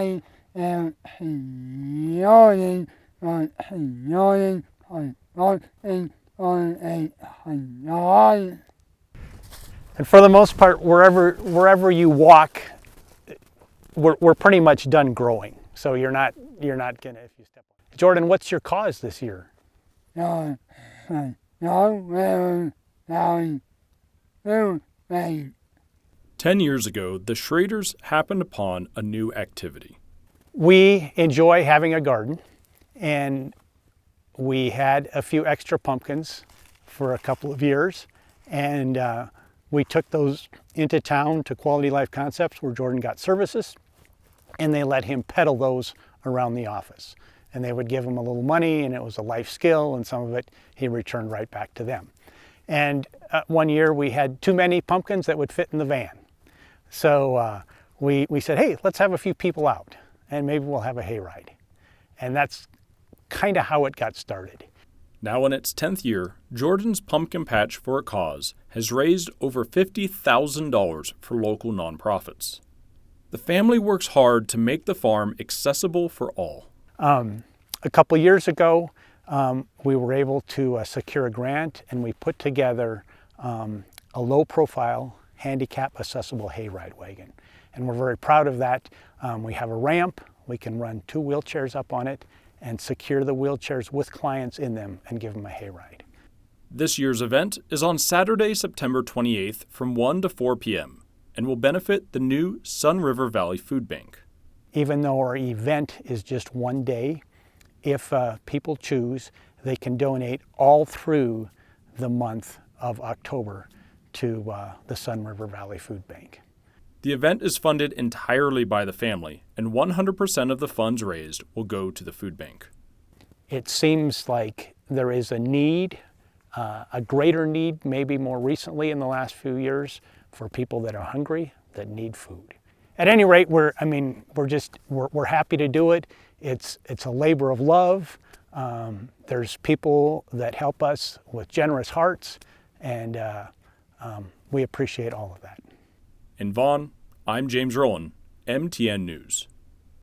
I am enjoying on a hayride. And for the most part, wherever you walk, we're pretty much done growing. So you're not gonna, if you step on. Jordan, what's your cause this year? 10 years ago, the Schroeders happened upon a new activity. We enjoy having a garden, and we had a few extra pumpkins for a couple of years, and we took those into town to Quality Life Concepts where Jordan got services, and they let him peddle those around the office. And they would give him a little money, and it was a life skill, and some of it he returned right back to them. And one year we had too many pumpkins that would fit in the van. So we said, hey, let's have a few people out, and maybe we'll have a hayride. And that's kind of how it got started. Now in its 10th year, Jordan's Pumpkin Patch for a Cause has raised over $50,000 for local nonprofits. The family works hard to make the farm accessible for all. A couple years ago, we were able to secure a grant, and we put together a low-profile, handicap-accessible hayride wagon. And we're very proud of that. We have a ramp. We can run 2 wheelchairs up on it and secure the wheelchairs with clients in them and give them a hayride. This year's event is on Saturday, September 28th from 1 to 4 p.m. and will benefit the new Sun River Valley Food Bank. Even though our event is just one day, if people choose, they can donate all through the month of October to the Sun River Valley Food Bank. The event is funded entirely by the family, and 100% of the funds raised will go to the food bank. It seems like there is a need, a greater need, maybe more recently in the last few years, for people that are hungry, that need food. At any rate, we're happy to do it. It's a labor of love. There's people that help us with generous hearts, and we appreciate all of that. In Vaughan, I'm James Rowan, MTN News.